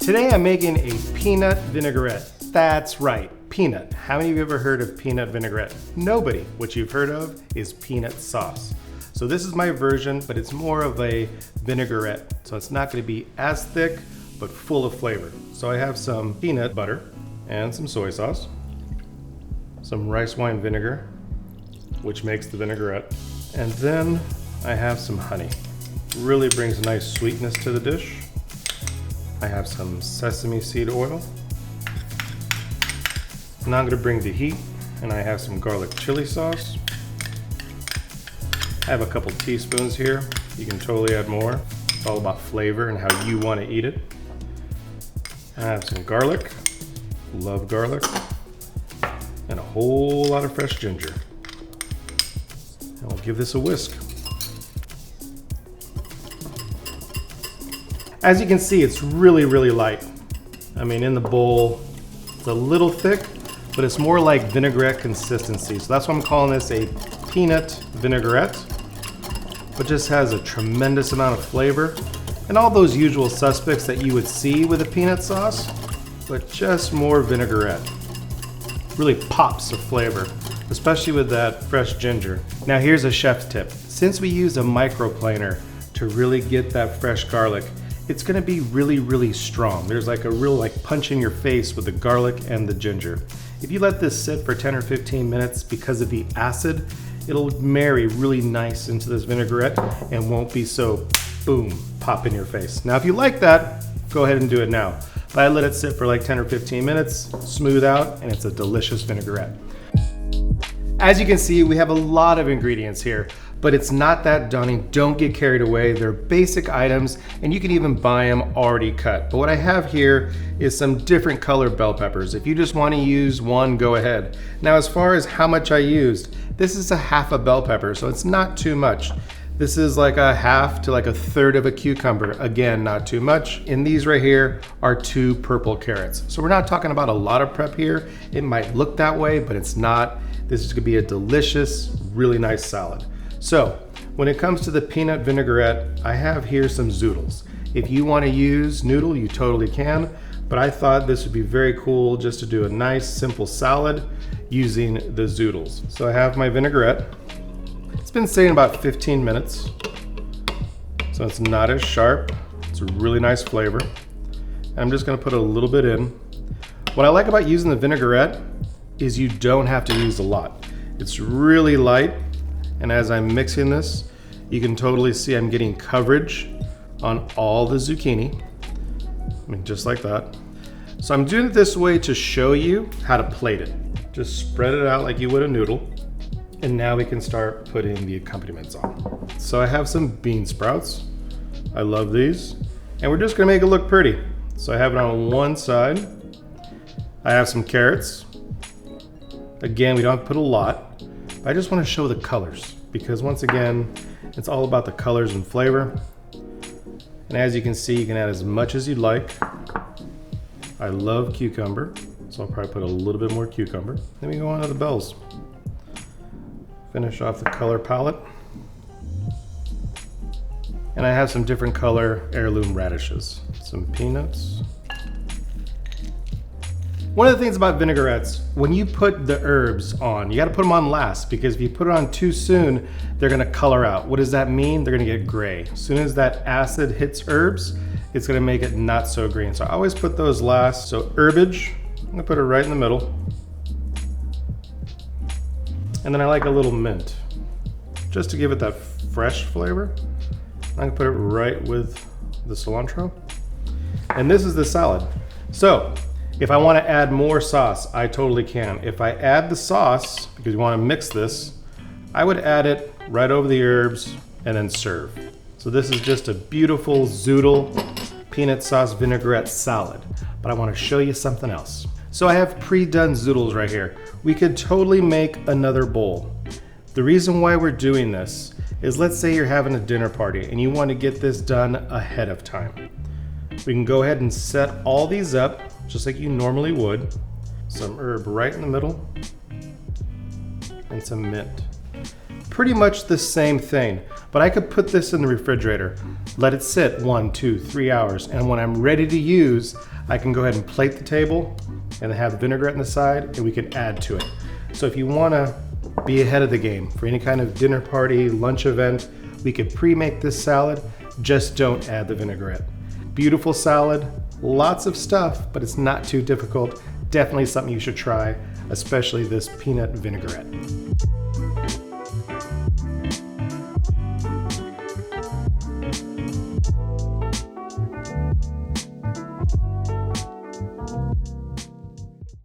Today I'm making a peanut vinaigrette. That's right, peanut. How many of you have ever heard of peanut vinaigrette? Nobody. What you've heard of is peanut sauce. So this is my version, but it's more of a vinaigrette. So it's not going to be as thick, but full of flavor. So I have some peanut butter and some soy sauce, some rice wine vinegar, which makes the vinaigrette, and then I have some honey. Really brings a nice sweetness to the dish. I have some sesame seed oil. Now I'm going to bring the heat, and I have some garlic chili sauce. I have a couple teaspoons here. You can totally add more. It's all about flavor and how you want to eat it. I have some garlic. Love garlic. And a whole lot of fresh ginger. And we'll give this a whisk. As you can see, it's really, really light. I mean, in the bowl, it's a little thick, but it's more like vinaigrette consistency. So that's why I'm calling this a peanut vinaigrette, but just has a tremendous amount of flavor and all those usual suspects that you would see with a peanut sauce, but just more vinaigrette. Really pops of flavor, especially with that fresh ginger. Now here's a chef's tip. Since we use a microplaner to really get that fresh garlic, it's gonna be really, really strong. There's like a real punch in your face with the garlic and the ginger. If you let this sit for 10 or 15 minutes, because of the acid, it'll marry really nice into this vinaigrette and won't be so boom, pop in your face. Now if you like that, go ahead and do it now. But I let it sit for like 10 or 15 minutes, smooth out, and it's a delicious vinaigrette. As you can see, we have a lot of ingredients here, but it's not that daunting. Don't get carried away. They're basic items, and you can even buy them already cut. But what I have here is some different color bell peppers. If you just want to use one, go ahead. Now, as far as how much I used, this is a half a bell pepper, so it's not too much. This is like a half to like a third of a cucumber. Again, not too much. And these right here are 2 purple carrots. So we're not talking about a lot of prep here. It might look that way, but it's not. This is gonna be a delicious, really nice salad. So when it comes to the peanut vinaigrette, I have here some zoodles. If you wanna use Noodle, you totally can, but I thought this would be very cool just to do a nice, simple salad using the zoodles. So I have my vinaigrette. It's been sitting about 15 minutes, so it's not as sharp. It's a really nice flavor. And I'm just gonna put a little bit in. What I like about using the vinaigrette is you don't have to use a lot. It's really light, and as I'm mixing this, you can totally see I'm getting coverage on all the zucchini. I mean, just like that. So I'm doing it this way to show you how to plate it. Just spread it out like you would a noodle, and now we can start putting the accompaniments on. So I have some bean sprouts. I love these, and we're just gonna make it look pretty. So I have it on one side. I have some carrots. Again, we don't have to put a lot. I just want to show the colors because once again, it's all about the colors and flavor. And as you can see, you can add as much as you'd like. I love cucumber, so I'll probably put a little bit more cucumber. Then we go on to the bells. Finish off the color palette. And I have some different color heirloom radishes. Some peanuts. One of the things about vinaigrettes, when you put the herbs on, you gotta put them on last because if you put it on too soon, they're gonna color out. What does that mean? They're gonna get gray. As soon as that acid hits herbs, it's gonna make it not so green. So I always put those last. So herbage, I'm gonna put it right in the middle. And then I like a little mint, just to give it that fresh flavor. I'm gonna put it right with the cilantro. And this is the salad. So, if I want to add more sauce, I totally can. If I add the sauce, because you want to mix this, I would add it right over the herbs and then serve. So this is just a beautiful zoodle peanut sauce vinaigrette salad. But I want to show you something else. So I have pre-done zoodles right here. We could totally make another bowl. The reason why we're doing this is let's say you're having a dinner party and you want to get this done ahead of time. We can go ahead and set all these up just like you normally would. Some herb right in the middle and some mint. pretty much the same thing, but I could put this in the refrigerator, let it sit 1, 2, 3 hours, and when I'm ready to use, I can go ahead and plate the table and have the vinaigrette on the side, and we can add to it. So if you want to be ahead of the game for any kind of dinner party, lunch event, we could pre-make this salad, just don't add the vinaigrette. Beautiful salad, lots of stuff, but it's not too difficult. Definitely something you should try, especially this peanut vinaigrette.